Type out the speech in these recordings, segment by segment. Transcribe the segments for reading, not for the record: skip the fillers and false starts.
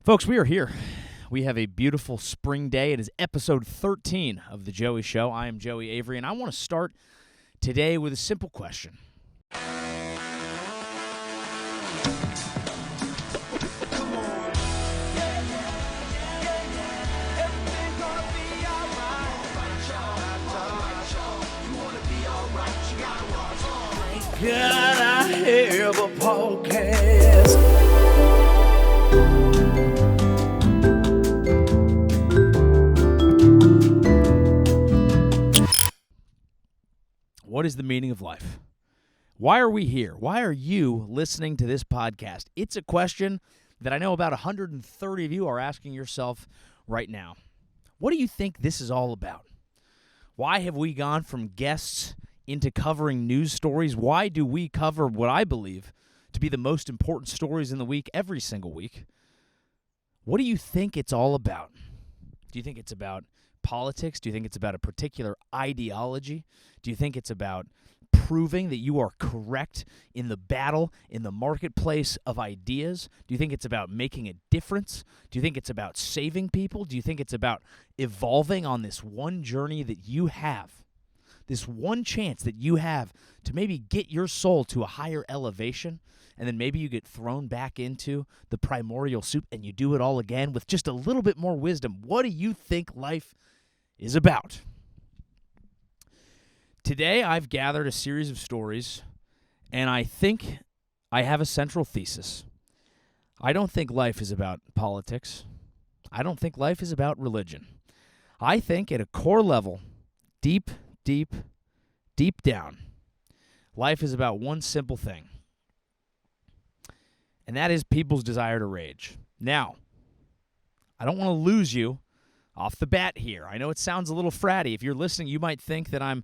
Folks, we are here. We have a beautiful spring day. It is episode 13 of The Joey Show. I am Joey Avery, and I want to start today with a simple question. God, I have a podcast. What is the meaning of life? Why are we here? Why are you listening to this podcast? It's a question that I know about 130 of you are asking yourself right now. What do you think this is all about? Why have we gone from guests into covering news stories? Why do we cover what I believe to be the most important stories in the week every single week? What do you think it's all about? Do you think it's about politics? Do you think it's about a particular ideology? Do you think it's about proving that you are correct in the battle, in the marketplace of ideas? Do you think it's about making a difference? Do you think it's about saving people? Do you think it's about evolving on this one journey that you have? This one chance that you have to maybe get your soul to a higher elevation, and then maybe you get thrown back into the primordial soup and you do it all again with just a little bit more wisdom. What do you think life is about? Today, I've gathered a series of stories, and I think I have a central thesis. I don't think life is about politics. I don't think life is about religion. I think at a core level, deep down, life is about one simple thing, and that is people's desire to rage. Now, I don't want to lose you off the bat here. I know it sounds a little fratty. If you're listening, you might think that I'm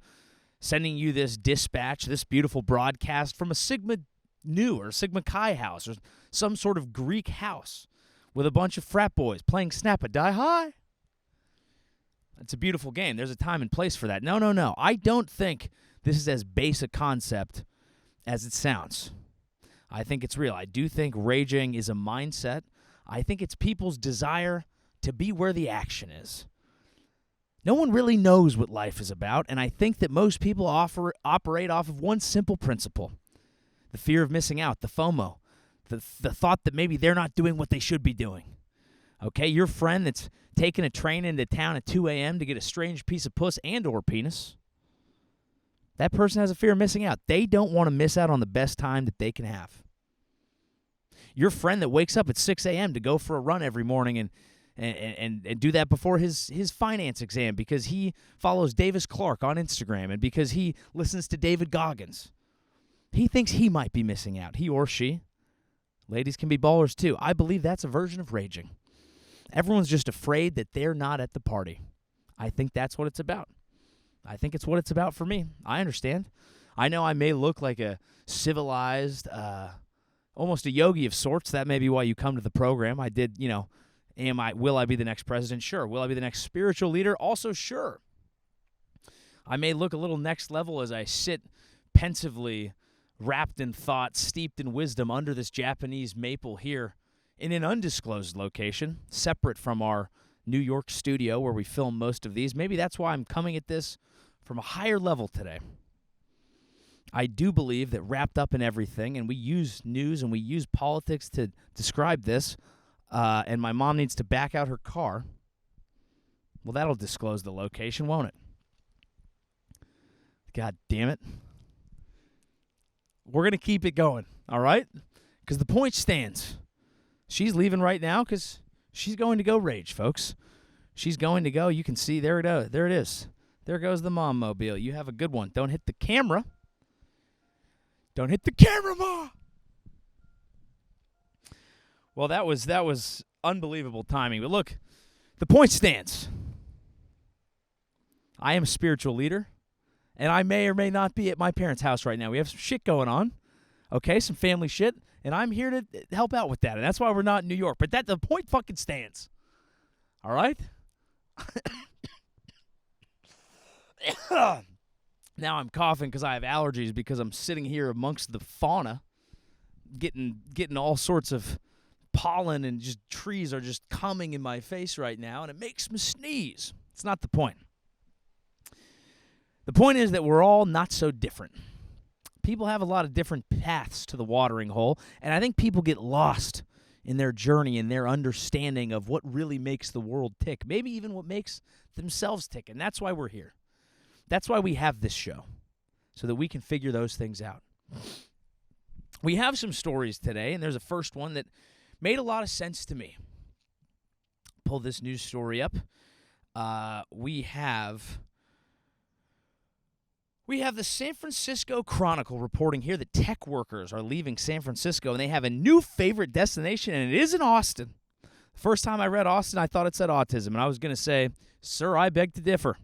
sending you this dispatch, this beautiful broadcast from a Sigma Nu or Sigma Chi house or some sort of Greek house with a bunch of frat boys playing Snap-a-Die-Hi. It's a beautiful game. There's a time and place for that. No. I don't think this is as base a concept as it sounds. I think it's real. I do think raging is a mindset. I think it's people's desire to be where the action is. No one really knows what life is about, and I think that most people operate off of one simple principle: the fear of missing out, the FOMO, the thought that maybe they're not doing what they should be doing. Okay, your friend that's taking a train into town at 2 a.m. to get a strange piece of puss and or penis, that person has a fear of missing out. They don't want to miss out on the best time that they can have. Your friend that wakes up at 6 a.m. to go for a run every morning and do that before his finance exam because he follows Davis Clark on Instagram and because he listens to David Goggins, he thinks he might be missing out, he or she. Ladies can be ballers too. I believe that's a version of raging. Everyone's just afraid that they're not at the party. I think that's what it's about. I think it's what it's about for me. I understand. I know I may look like a civilized, almost a yogi of sorts. That may be why you come to the program. I did, will I be the next president? Sure. Will I be the next spiritual leader? Also, sure. I may look a little next level as I sit pensively, wrapped in thought, steeped in wisdom under this Japanese maple here in an undisclosed location, separate from our New York studio where we film most of these. Maybe that's why I'm coming at this from a higher level today. I do believe that wrapped up in everything, and we use news and we use politics to describe this, and my mom needs to back out her car, well, that'll disclose the location, won't it? God damn it. We're going to keep it going, all right? Because the point stands. She's leaving right now because she's going to go rage, folks. She's going to go. You can see, there it is. There goes the mom mobile. You have a good one. Don't hit the camera. Don't hit the camera, Ma! Well, that was unbelievable timing. But look, the point stands. I am a spiritual leader, and I may or may not be at my parents' house right now. We have some shit going on, okay, some family shit, and I'm here to help out with that, and that's why we're not in New York. But the point fucking stands, all right? Now I'm coughing because I have allergies because I'm sitting here amongst the fauna, getting all sorts of pollen and just trees are just coming in my face right now, and it makes me sneeze. It's not the point. The point is that we're all not so different. People have a lot of different paths to the watering hole, and I think people get lost in their journey and their understanding of what really makes the world tick, maybe even what makes themselves tick, and that's why we're here. That's why we have this show, so that we can figure those things out. We have some stories today, and there's a first one that made a lot of sense to me. Pull this news story up. We have the San Francisco Chronicle reporting here that tech workers are leaving San Francisco, and they have a new favorite destination, and it is in Austin. The first time I read Austin, I thought it said autism, and I was going to say, sir, I beg to differ.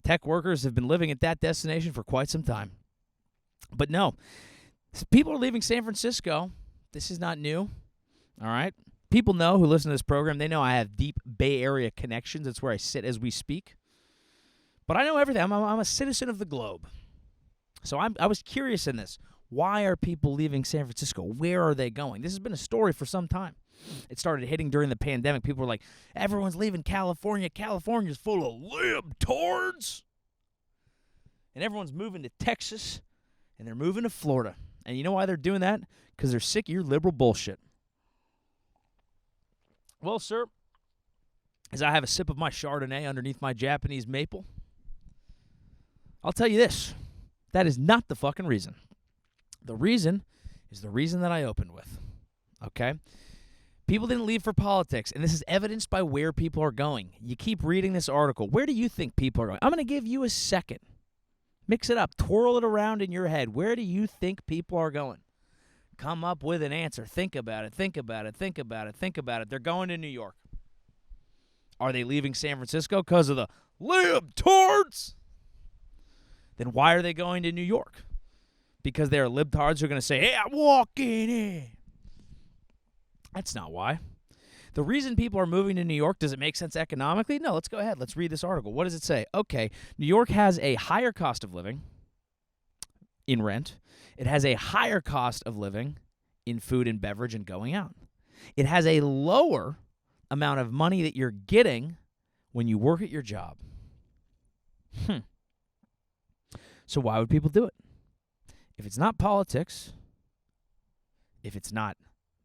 Tech workers have been living at that destination for quite some time. But no, people are leaving San Francisco. This is not new, all right? People know who listen to this program. They know I have deep Bay Area connections. That's where I sit as we speak. But I know everything. I'm a citizen of the globe. So I was curious in this. Why are people leaving San Francisco? Where are they going? This has been a story for some time. It started hitting during the pandemic. People were like, everyone's leaving California. California's full of libtards. And everyone's moving to Texas, and they're moving to Florida. And you know why they're doing that? Because they're sick of your liberal bullshit. Well, sir, as I have a sip of my Chardonnay underneath my Japanese maple, I'll tell you this. That is not the fucking reason. The reason is the reason that I opened with. Okay? People didn't leave for politics, and this is evidenced by where people are going. You keep reading this article. Where do you think people are going? I'm going to give you a second. Mix it up. Twirl it around in your head. Where do you think people are going? Come up with an answer. Think about it. Think about it. Think about it. Think about it. They're going to New York. Are they leaving San Francisco because of the libtards? Then why are they going to New York? Because there are libtards who are going to say, hey, I'm walking in. That's not why. The reason people are moving to New York, does it make sense economically? No, let's go ahead. Let's read this article. What does it say? Okay, New York has a higher cost of living in rent. It has a higher cost of living in food and beverage and going out. It has a lower amount of money that you're getting when you work at your job. So why would people do it? If it's not politics, if it's not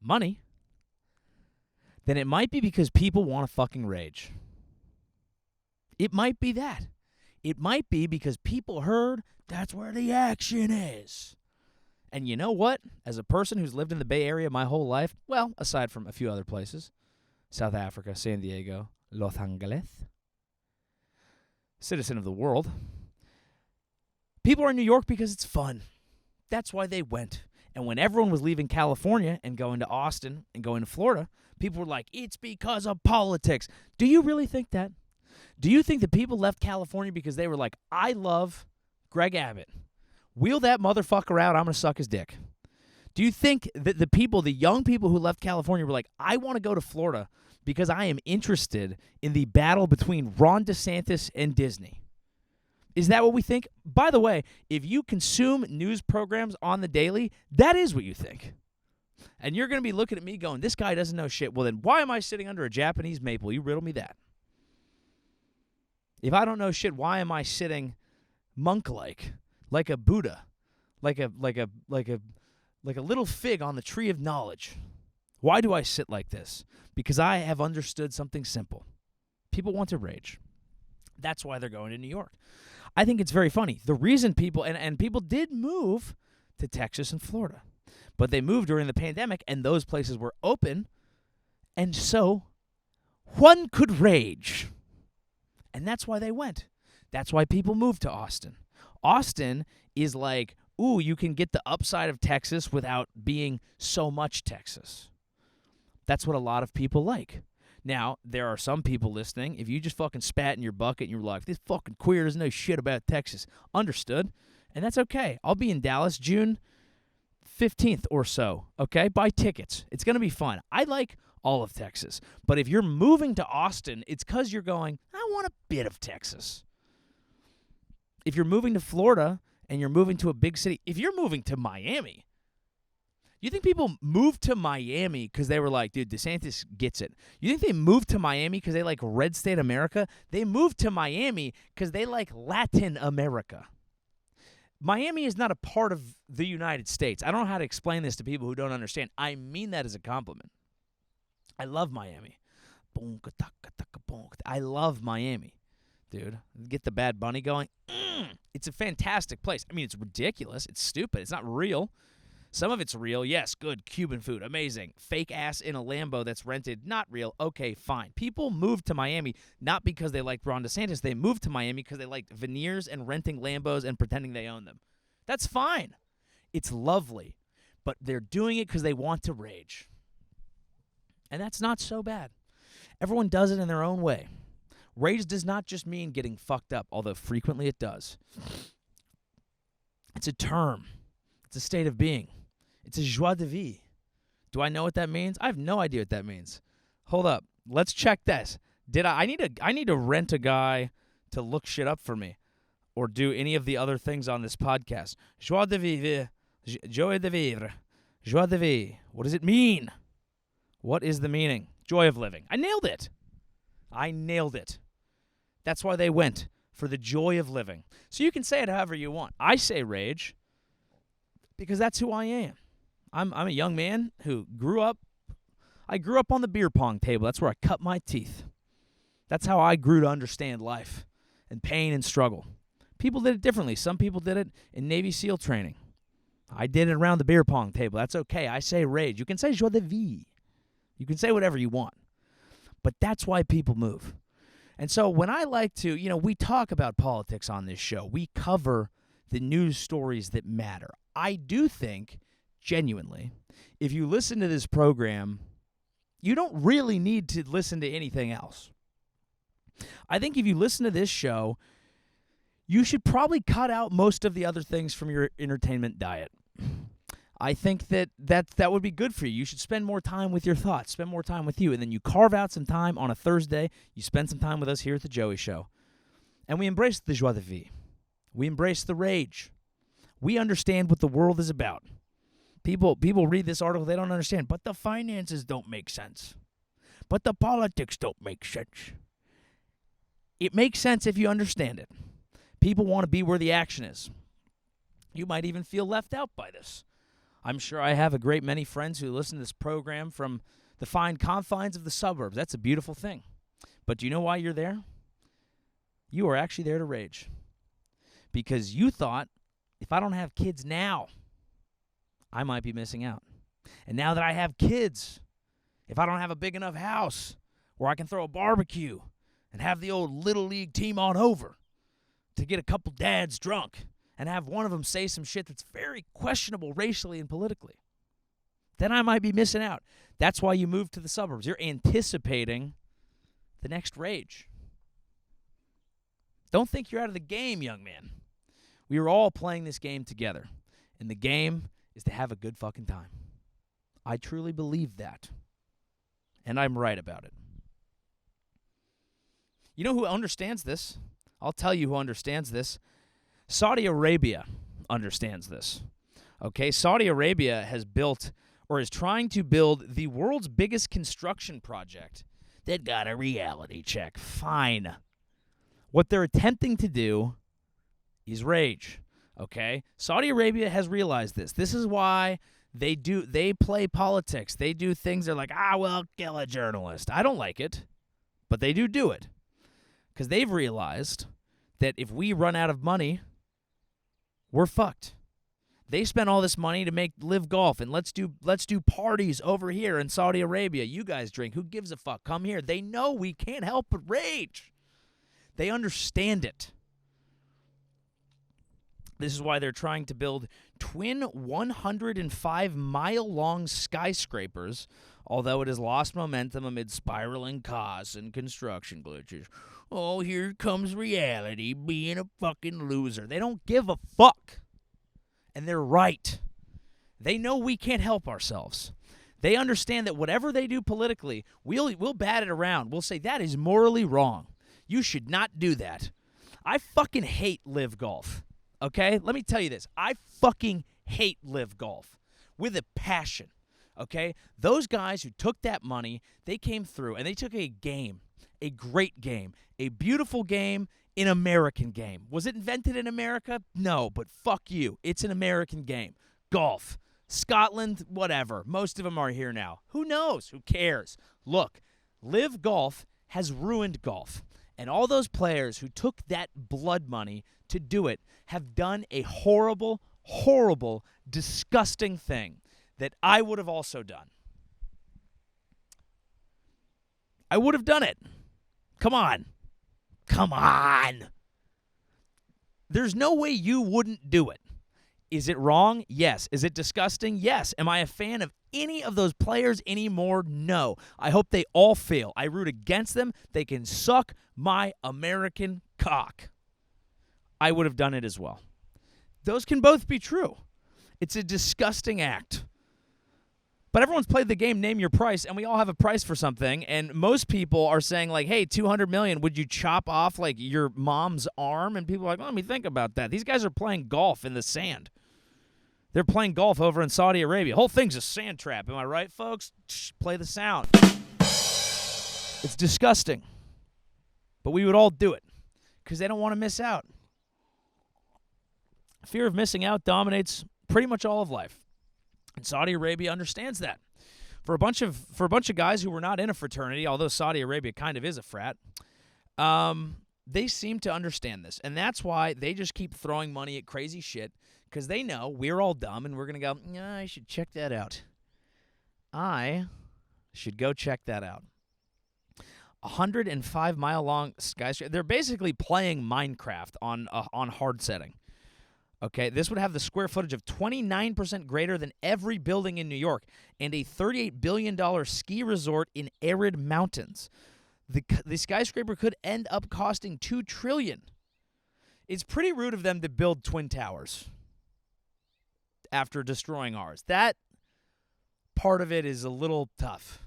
money, then it might be because people want to fucking rage. It might be that. It might be because people heard that's where the action is. And you know what? As a person who's lived in the Bay Area my whole life, well, aside from a few other places, South Africa, San Diego, Los Angeles, citizen of the world, people are in New York because it's fun. That's why they went. And when everyone was leaving California and going to Austin and going to Florida, people were like, it's because of politics. Do you really think that? Do you think that people left California because they were like, I love Greg Abbott. Wheel that motherfucker out, I'm going to suck his dick. Do you think that the young people who left California were like, I want to go to Florida because I am interested in the battle between Ron DeSantis and Disney? Is that what we think? By the way, if you consume news programs on the daily, that is what you think. And you're going to be looking at me going, this guy doesn't know shit. Well, then why am I sitting under a Japanese maple? You riddle me that. If I don't know shit, why am I sitting monk-like, like a Buddha, like a little fig on the tree of knowledge? Why do I sit like this? Because I have understood something simple. People want to rage. That's why they're going to New York. I think it's very funny. The reason people, and people did move to Texas and Florida, but they moved during the pandemic, and those places were open, and so one could rage. And that's why they went. That's why people moved to Austin. Austin is like, ooh, you can get the upside of Texas without being so much Texas. That's what a lot of people like. Now, there are some people listening, if you just fucking spat in your bucket and you're like, this fucking queer doesn't know shit about Texas. Understood. And that's okay. I'll be in Dallas June 15th or so, okay? Buy tickets. It's going to be fun. I like all of Texas. But if you're moving to Austin, it's because you're going, I want a bit of Texas. If you're moving to Florida and you're moving to a big city, if you're moving to Miami, You think people moved to Miami because they were like, dude, DeSantis gets it? You think they moved to Miami because they like red state America? They moved to Miami because they like Latin America. Miami is not a part of the United States. I don't know how to explain this to people who don't understand. I mean that as a compliment. I love Miami. I love Miami, dude. Get the Bad Bunny going. It's a fantastic place. I mean, it's ridiculous. It's stupid. It's not real. Some of it's real. Yes, good. Cuban food. Amazing. Fake ass in a Lambo that's rented. Not real. Okay, fine. People moved to Miami not because they liked Ron DeSantis. They moved to Miami because they liked veneers and renting Lambos and pretending they own them. That's fine. It's lovely. But they're doing it because they want to rage. And that's not so bad. Everyone does it in their own way. Rage does not just mean getting fucked up, although frequently it does. It's a term. It's a state of being. It's a joie de vivre. Do I know what that means? I have no idea what that means. Hold up. Let's check this. I need to rent a guy to look shit up for me or do any of the other things on this podcast. Joie de vivre. Joie de vivre. Joie de vivre. What does it mean? What is the meaning? Joy of living. I nailed it. I nailed it. That's why they went, for the joy of living. So you can say it however you want. I say rage because that's who I am. I'm a young man who grew up on the beer pong table. That's where I cut my teeth. That's how I grew to understand life and pain and struggle. People did it differently. Some people did it in Navy SEAL training. I did it around the beer pong table. That's okay. I say rage. You can say joie de vivre. You can say whatever you want. But that's why people move. And so when I like to, we talk about politics on this show. We cover the news stories that matter. I do think, genuinely, if you listen to this program, you don't really need to listen to anything else. I think if you listen to this show, you should probably cut out most of the other things from your entertainment diet. I think that would be good for you. You should spend more time with your thoughts, spend more time with you, and then you carve out some time on a Thursday. You spend some time with us here at The Joey Show. And we embrace the joie de vivre. We embrace the rage. We understand what the world is about. People read this article, they don't understand, but the finances don't make sense. But the politics don't make sense. It makes sense if you understand it. People want to be where the action is. You might even feel left out by this. I'm sure I have a great many friends who listen to this program from the fine confines of the suburbs. That's a beautiful thing. But do you know why you're there? You are actually there to rage. Because you thought, if I don't have kids now, I might be missing out. And now that I have kids, if I don't have a big enough house where I can throw a barbecue and have the old Little League team on over to get a couple dads drunk and have one of them say some shit that's very questionable racially and politically, then I might be missing out. That's why you move to the suburbs. You're anticipating the next rage. Don't think you're out of the game, young man. We are all playing this game together, and the game is to have a good fucking time. I truly believe that, and I'm right about it. You know who understands this? I'll tell you who understands this. Saudi Arabia understands this. Okay, Saudi Arabia has built or is trying to build the world's biggest construction project that got a reality check. Fine. What they're attempting to do is rage. Okay? Saudi Arabia has realized this. This is why they play politics. They do things, they're like, well, kill a journalist. I don't like it, but they do it. Because they've realized that if we run out of money, we're fucked. They spent all this money to make LIV Golf, and let's do parties over here in Saudi Arabia. You guys drink. Who gives a fuck? Come here. They know we can't help but rage. They understand it. This is why they're trying to build twin 105-mile-long skyscrapers, although it has lost momentum amid spiraling costs and construction glitches. Oh, here comes reality, being a fucking loser. They don't give a fuck. And they're right. They know we can't help ourselves. They understand that whatever they do politically, we'll bat it around. We'll say, that is morally wrong. You should not do that. I fucking hate LIV Golf. Okay? Let me tell you this. I fucking hate LIV Golf. with a passion, okay? Those guys who took that money, they came through, and they took a game, a great game, a beautiful game, an American game. Was it invented in America? No, but fuck you. It's an American game. Golf. Scotland, whatever. Most of them are here now. Who knows? Who cares? Look, LIV Golf has ruined golf. And all those players who took that blood money to do it have done a horrible, horrible, disgusting thing that I would have also done. I would have done it. Come on. Come on. There's no way you wouldn't do it. Is it wrong? Yes. Is it disgusting? Yes. Am I a fan of any of those players anymore? No. I hope they all fail. I root against them. They can suck my American cock. I would have done it as well. Those can both be true. It's a disgusting act. But everyone's played the game, name your price, and we all have a price for something. And most people are saying, like, hey, $200 million, would you chop off, like, your mom's arm? And people are like, let me think about that. These guys are playing golf in the sand. They're playing golf over in Saudi Arabia. Whole thing's a sand trap. Am I right, folks? Shh, play the sound. It's disgusting. But we would all do it because they don't want to miss out. Fear of missing out dominates pretty much all of life. And Saudi Arabia understands that. For a bunch of guys who were not in a fraternity, although Saudi Arabia kind of is a frat, they seem to understand this. And that's why they just keep throwing money at crazy shit, because they know we're all dumb and we're going to go, yeah, I should check that out. I should go check that out. 105-mile-long skyscraper. They're basically playing Minecraft on hard setting. Okay, this would have the square footage of 29% greater than every building in New York and a $38 billion ski resort in arid mountains. The skyscraper could end up costing $2 trillion. It's pretty rude of them to build twin towers after destroying ours. That part of it is a little tough.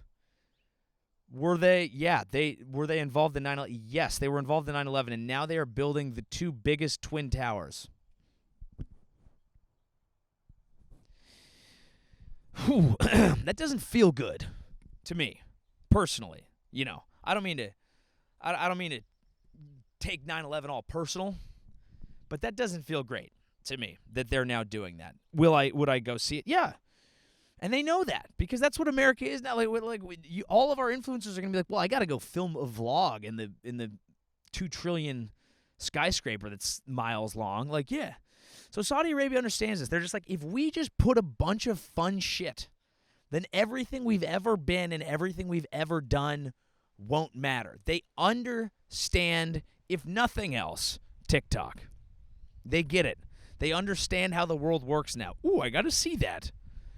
Were they? Yeah, were they involved in 9/11? Yes, they were involved in 9/11, and now they are building the two biggest twin towers. Whew. That doesn't feel good to me, personally. You know, I don't mean to take 9/11 all personal, but that doesn't feel great to me that they're now doing that. Would I go see it? Yeah, and they know that because that's what America is now. All of our influencers are gonna be like, well, I got to go film a vlog in the $2 trillion skyscraper that's miles long. Like, yeah. So Saudi Arabia understands this. They're just like, if we just put a bunch of fun shit, then everything we've ever been and everything we've ever done won't matter. They understand, if nothing else, TikTok. They get it. They understand how the world works now. Ooh, I got to see that.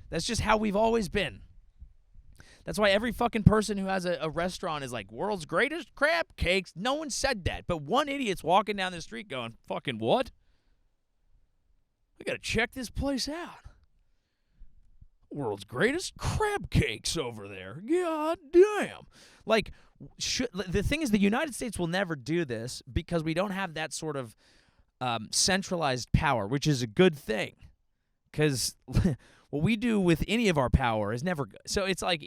That's just how we've always been. That's why every fucking person who has a restaurant is like, world's greatest crab cakes. No one said that, but one idiot's walking down the street going, fucking what? I got to check this place out. World's greatest crab cakes over there. God damn. Like, the thing is, the United States will never do this because we don't have that sort of centralized power, which is a good thing. Because what we do with any of our power is never good. So it's like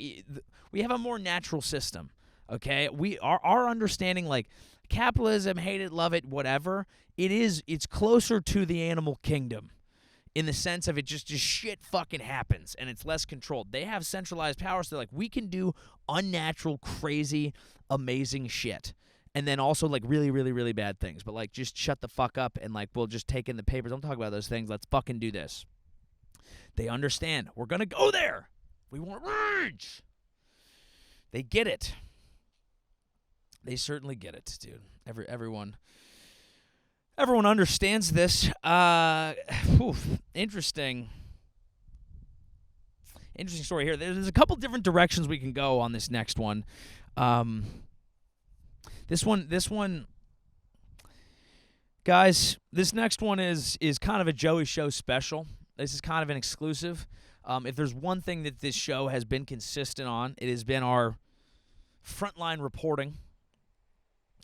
we have a more natural system, okay? Our understanding, like, capitalism, hate it, love it, whatever, it's closer to the animal kingdom. In the sense of it just shit fucking happens and it's less controlled. They have centralized power, so they're like, we can do unnatural, crazy, amazing shit. And then also, like, really, really, really bad things. But, like, just shut the fuck up and, like, we'll just take in the papers. Don't talk about those things. Let's fucking do this. They understand. We're going to go there. We want rage. They get it. They certainly get it, dude. Everyone understands this. Interesting story here. There's a couple different directions we can go on this next one. This one, guys. This next one is kind of a Joey Show special. This is kind of an exclusive. If there's one thing that this show has been consistent on, it has been our frontline reporting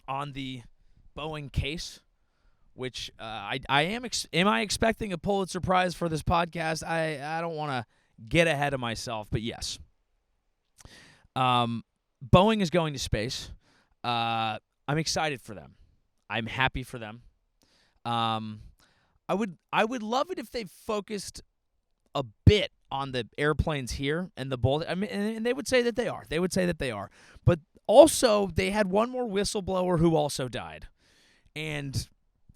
on the Boeing case. Which am I expecting a Pulitzer Prize for this podcast? I don't want to get ahead of myself, but yes. Boeing is going to space. I'm excited for them. I'm happy for them. I would love it if they focused a bit on the airplanes here and the Bolt. I mean, and they would say that they are. They would say that they are. But also, they had one more whistleblower who also died. And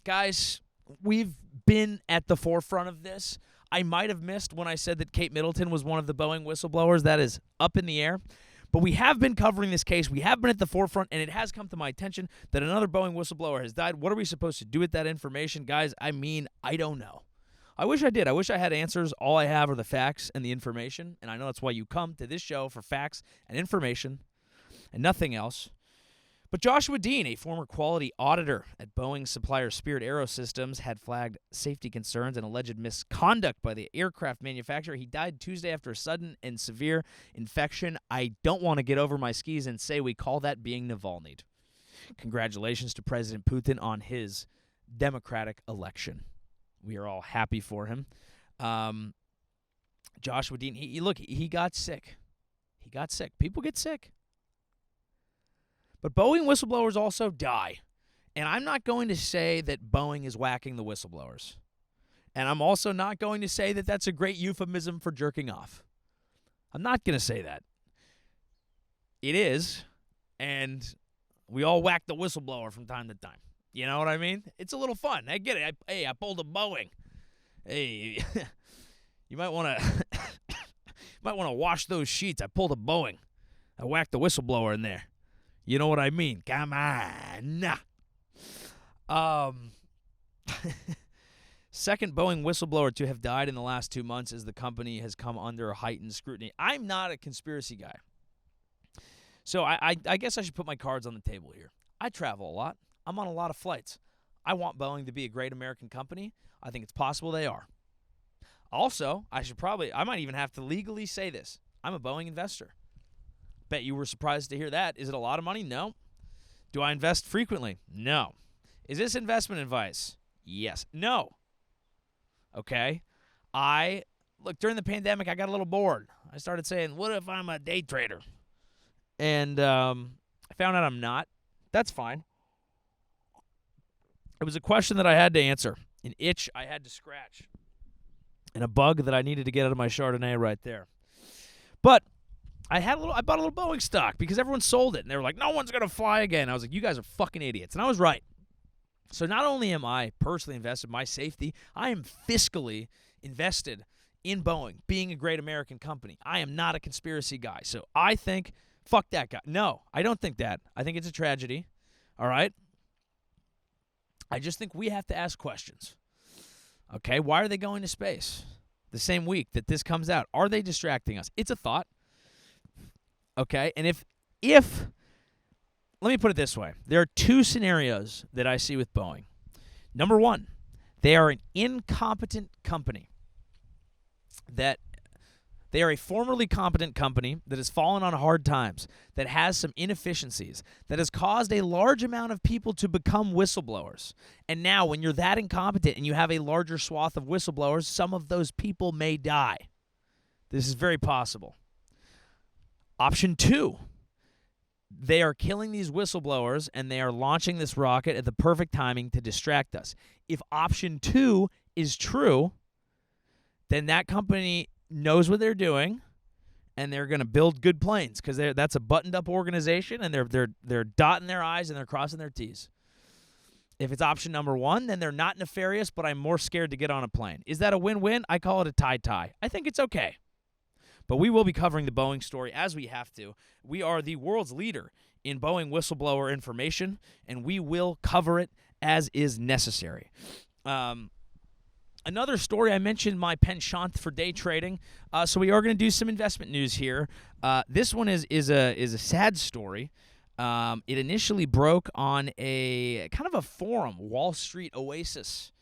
guys, we've been at the forefront of this. I might have missed when I said that Kate Middleton was one of the Boeing whistleblowers. That is up in the air. But we have been covering this case. We have been at the forefront, and it has come to my attention that another Boeing whistleblower has died. What are we supposed to do with that information? Guys, I mean, I don't know. I wish I did. I wish I had answers. All I have are the facts and the information, and I know that's why you come to this show, for facts and information and nothing else. But Joshua Dean, a former quality auditor at Boeing supplier Spirit Aerosystems, had flagged safety concerns and alleged misconduct by the aircraft manufacturer. He died Tuesday after a sudden and severe infection. I don't want to get over my skis and say we call that being Navalny'd. Congratulations to President Putin on his democratic election. We are all happy for him. Joshua Dean, he got sick. He got sick. People get sick. But Boeing whistleblowers also die. And I'm not going to say that Boeing is whacking the whistleblowers. And I'm also not going to say that that's a great euphemism for jerking off. I'm not going to say that. It is. And we all whack the whistleblower from time to time. You know what I mean? It's a little fun. I get it. I pulled a Boeing. Hey, you might want to wash those sheets. I pulled a Boeing. I whacked the whistleblower in there. You know what I mean? Come on. Second Boeing whistleblower to have died in the last 2 months as the company has come under heightened scrutiny. I'm not a conspiracy guy. So I guess I should put my cards on the table here. I travel a lot. I'm on a lot of flights. I want Boeing to be a great American company. I think it's possible they are. Also, I might even have to legally say this. I'm a Boeing investor. Bet you were surprised to hear that. Is it a lot of money? No. Do I invest frequently? No. Is this investment advice? Yes. No. Okay. During the pandemic, I got a little bored. I started saying, what if I'm a day trader? And I found out I'm not. That's fine. It was a question that I had to answer, an itch I had to scratch, and a bug that I needed to get out of my Chardonnay right there. But I bought a little Boeing stock because everyone sold it, and they were like, no one's going to fly again. I was like, you guys are fucking idiots. And I was right. So not only am I personally invested in my safety, I am fiscally invested in Boeing being a great American company. I am not a conspiracy guy. So I think, fuck that guy. No, I don't think that. I think it's a tragedy. All right? I just think we have to ask questions. Okay, why are they going to space the same week that this comes out? Are they distracting us? It's a thought. Okay, and if let me put it this way. There are two scenarios that I see with Boeing. Number one, they are an incompetent company. They are a formerly competent company that has fallen on hard times, that has some inefficiencies, that has caused a large amount of people to become whistleblowers. And now when you're that incompetent and you have a larger swath of whistleblowers, some of those people may die. This is very possible. Option two, they are killing these whistleblowers and they are launching this rocket at the perfect timing to distract us. If option two is true, then that company knows what they're doing, and they're going to build good planes because that's a buttoned-up organization, and they're dotting their I's and they're crossing their T's. If it's option number one, then they're not nefarious, but I'm more scared to get on a plane. Is that a win-win? I call it a tie-tie. I think it's okay. But we will be covering the Boeing story as we have to. We are the world's leader in Boeing whistleblower information, and we will cover it as is necessary. Another story, I mentioned my penchant for day trading, so we are going to do some investment news here. This one is a sad story. It initially broke on a kind of a forum, Wall Street Oasis.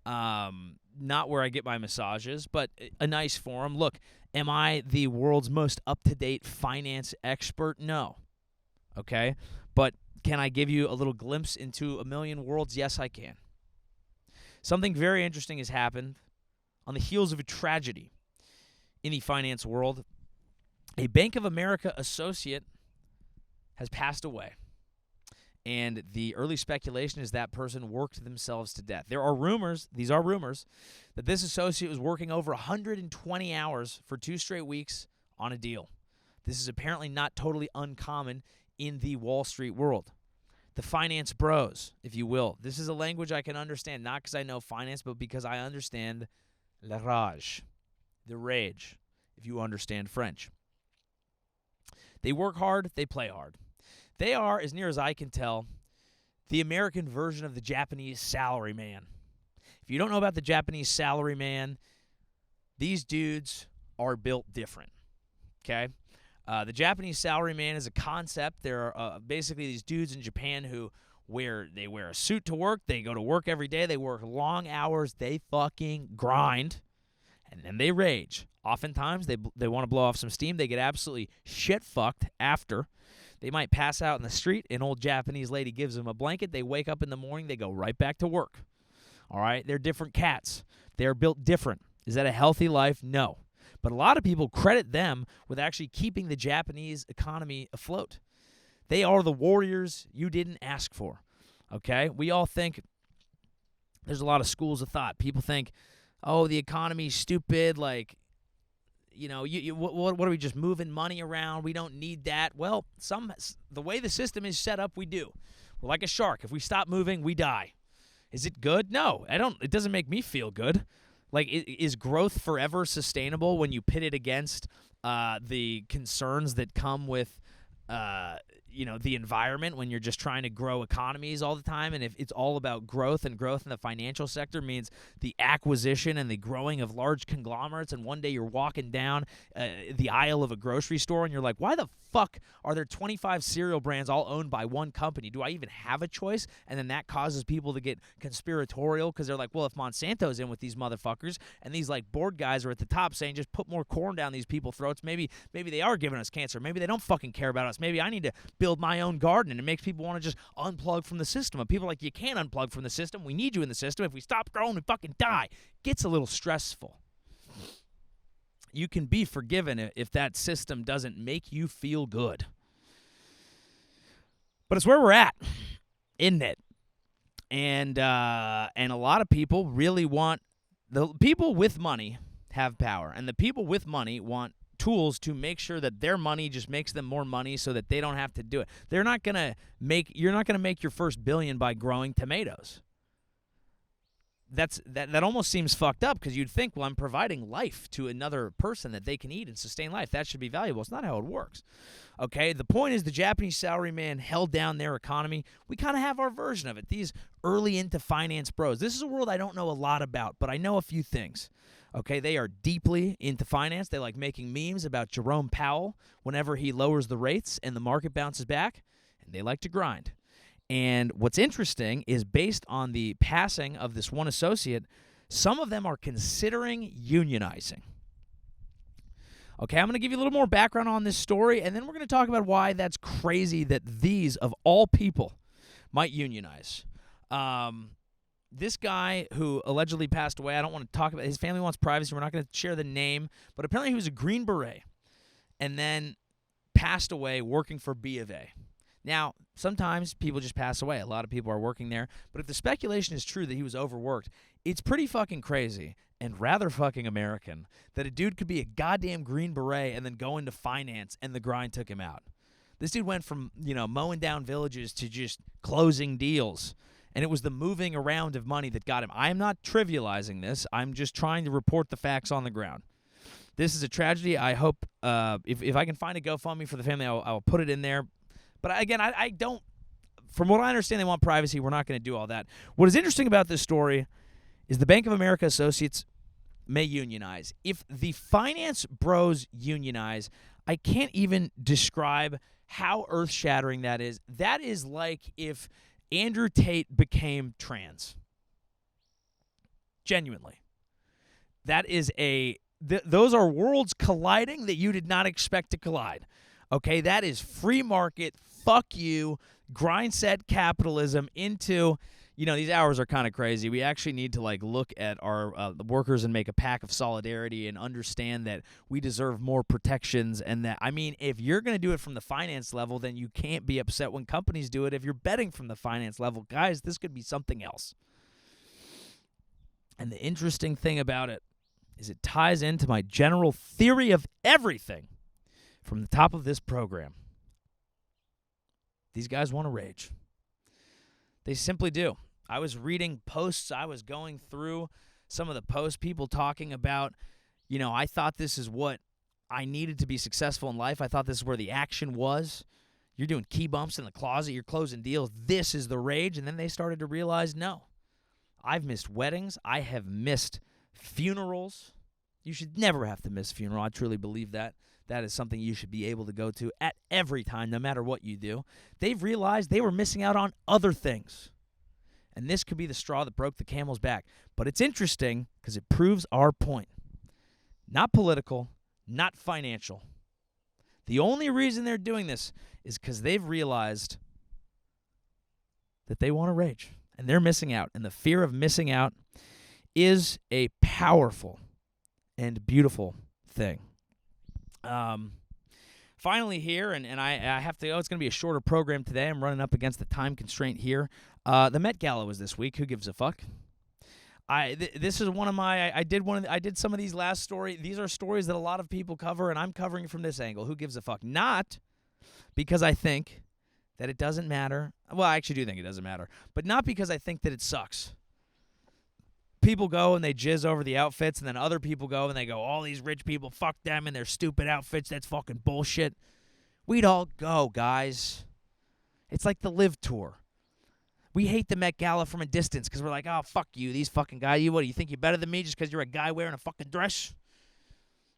Not where I get my massages, but a nice forum. Look, am I the world's most up-to-date finance expert? No. Okay? But can I give you a little glimpse into a million worlds? Yes, I can. Something very interesting has happened on the heels of a tragedy in the finance world. A Bank of America associate has passed away. And the early speculation is that person worked themselves to death. There are rumors, these are rumors, that this associate was working over 120 hours for 2 straight weeks on a deal. This is apparently not totally uncommon in the Wall Street world. The finance bros, if you will. This is a language I can understand, not because I know finance, but because I understand la rage, the rage, if you understand French. They work hard, they play hard. They are, as near as I can tell, the American version of the Japanese salaryman. If you don't know about the Japanese salaryman, these dudes are built different, okay? The Japanese salaryman is a concept. There are basically these dudes in Japan who wear a suit to work. They go to work every day. They work long hours. They fucking grind, and then they rage. Oftentimes, they want to blow off some steam. They get absolutely shit-fucked after. They might pass out in the street. An old Japanese lady gives them a blanket. They wake up in the morning. They go right back to work. All right? They're different cats. They're built different. Is that a healthy life? No. But a lot of people credit them with actually keeping the Japanese economy afloat. They are the warriors you didn't ask for. Okay? We all think there's a lot of schools of thought. People think, oh, the economy's stupid, like, you know, what are we just moving money around? We don't need that. Well, the way the system is set up, we do. We're like a shark. If we stop moving, we die. Is it good? No, it doesn't make me feel good. Like, is growth forever sustainable when you pit it against the concerns that come with, the environment when you're just trying to grow economies all the time? And if it's all about growth, and growth in the financial sector means the acquisition and the growing of large conglomerates, and one day you're walking down the aisle of a grocery store and you're like, why the fuck are there 25 cereal brands all owned by one company? Do I even have a choice? And then that causes people to get conspiratorial because they're like, well, if Monsanto's in with these motherfuckers and these like board guys are at the top saying just put more corn down these people's throats, maybe they are giving us cancer. Maybe they don't fucking care about us. Maybe I need to build my own garden. And it makes people want to just unplug from the system. And people are like, you can't unplug from the system. We need you in the system. If we stop growing, we fucking die. Gets a little stressful. You can be forgiven if that system doesn't make you feel good. But it's where we're at, isn't it? And a lot of people really want, the people with money have power, and the people with money want tools to make sure that their money just makes them more money so that they don't have to do it. You're not going to make your first billion by growing tomatoes. That almost seems fucked up, because you'd think, well, I'm providing life to another person that they can eat and sustain life. That should be valuable. It's not how it works. Okay, the point is the Japanese salaryman held down their economy. We kind of have our version of it. These early into finance bros. This is a world I don't know a lot about, but I know a few things. Okay, they are deeply into finance. They like making memes about Jerome Powell whenever he lowers the rates and the market bounces back, and they like to grind. And what's interesting is, based on the passing of this one associate, some of them are considering unionizing. Okay, I'm going to give you a little more background on this story, and then we're going to talk about why that's crazy that these, of all people, might unionize. This guy who allegedly passed away, I don't want to talk about, his family wants privacy. We're not going to share the name, but apparently he was a Green Beret and then passed away working for B of A. Now, sometimes people just pass away. A lot of people are working there. But if the speculation is true that he was overworked, it's pretty fucking crazy and rather fucking American that a dude could be a goddamn Green Beret and then go into finance and the grind took him out. This dude went from, mowing down villages to just closing deals. And it was the moving around of money that got him. I am not trivializing this. I'm just trying to report the facts on the ground. This is a tragedy. I hope if I can find a GoFundMe for the family, I'll put it in there. But again, I don't, from what I understand, they want privacy. We're not going to do all that. What is interesting about this story is the Bank of America associates may unionize. If the finance bros unionize, I can't even describe how earth-shattering that is. That is like if Andrew Tate became trans. Genuinely. That is those are worlds colliding that you did not expect to collide. Okay, that is free market, fuck you, grind set capitalism into, these hours are kind of crazy. We actually need to look at our workers and make a pact of solidarity and understand that we deserve more protections. And that, if you're going to do it from the finance level, then you can't be upset when companies do it. If you're betting from the finance level, guys, this could be something else. And the interesting thing about it is it ties into my general theory of everything from the top of this program. These guys want to rage. They simply do. I was reading posts. I was going through some of the posts, people talking about, I thought this is what I needed to be successful in life. I thought this is where the action was. You're doing key bumps in the closet. You're closing deals. This is the rage. And then they started to realize, no. I've missed weddings. I have missed funerals. You should never have to miss a funeral. I truly believe that. That is something you should be able to go to at every time, no matter what you do. They've realized they were missing out on other things. And this could be the straw that broke the camel's back. But it's interesting because it proves our point. Not political, not financial. The only reason they're doing this is because they've realized that they want to rage. And they're missing out. And the fear of missing out is a powerful and beautiful thing. Finally here, and I have to go. It's going to be a shorter program today. I'm running up against the time constraint here. The Met Gala was this week. Who gives a fuck? This is one of my. I did some of these last story. These are stories that a lot of people cover, and I'm covering from this angle. Who gives a fuck? Not because I think that it doesn't matter. Well, I actually do think it doesn't matter, but not because I think that it sucks. People go and they jizz over the outfits, and then other people go and they go, all these rich people, fuck them and their stupid outfits. That's fucking bullshit. We'd all go, guys. It's like the LIV tour. We hate the Met Gala from a distance because we're like, oh, fuck you, these fucking guys. What, do you think you're better than me just because you're a guy wearing a fucking dress?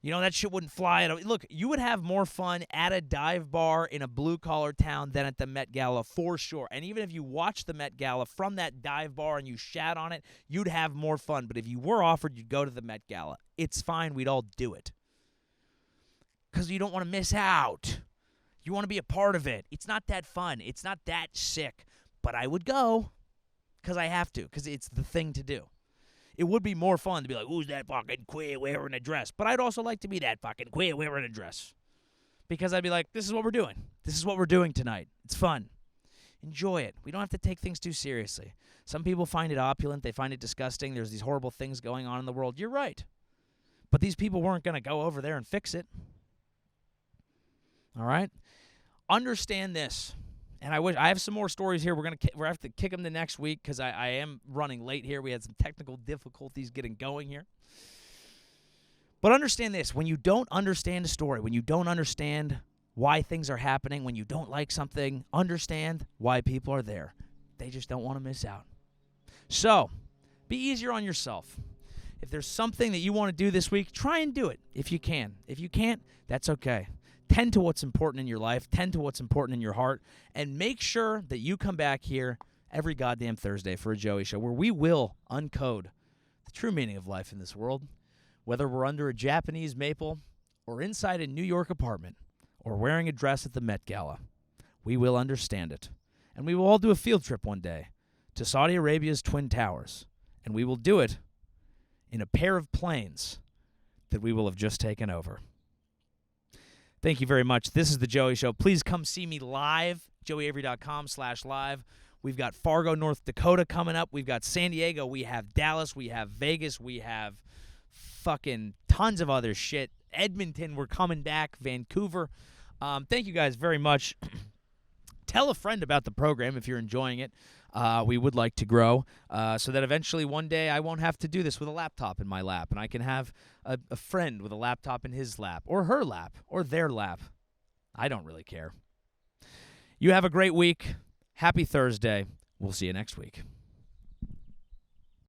That shit wouldn't fly. Look, you would have more fun at a dive bar in a blue-collar town than at the Met Gala, for sure. And even if you watched the Met Gala from that dive bar and you shat on it, you'd have more fun. But if you were offered, you'd go to the Met Gala. It's fine. We'd all do it. Because you don't want to miss out. You want to be a part of it. It's not that fun. It's not that sick. But I would go because I have to, because it's the thing to do. It would be more fun to be like, who's that fucking queer wearing a dress? But I'd also like to be that fucking queer wearing a dress. Because I'd be like, this is what we're doing. This is what we're doing tonight. It's fun. Enjoy it. We don't have to take things too seriously. Some people find it opulent. They find it disgusting. There's these horrible things going on in the world. You're right. But these people weren't going to go over there and fix it. All right? Understand this. And I have some more stories here. We're going to have to kick them to next week because I am running late here. We had some technical difficulties getting going here. But understand this. When you don't understand a story, when you don't understand why things are happening, when you don't like something, understand why people are there. They just don't want to miss out. So, be easier on yourself. If there's something that you want to do this week, try and do it if you can. If you can't, that's okay. Tend to what's important in your life. Tend to what's important in your heart. And make sure that you come back here every goddamn Thursday for a Joey Show where we will uncode the true meaning of life in this world. Whether we're under a Japanese maple or inside a New York apartment or wearing a dress at the Met Gala, we will understand it. And we will all do a field trip one day to Saudi Arabia's Twin Towers. And we will do it in a pair of planes that we will have just taken over. Thank you very much. This is The Joey Show. Please come see me live, joeyavery.com/live. We've got Fargo, North Dakota coming up. We've got San Diego. We have Dallas. We have Vegas. We have fucking tons of other shit. Edmonton, we're coming back. Vancouver. Thank you guys very much. Tell a friend about the program if you're enjoying it. We would like to grow so that eventually one day I won't have to do this with a laptop in my lap, and I can have a friend with a laptop in his lap or her lap or their lap. I don't really care. You have a great week. Happy Thursday. We'll see you next week.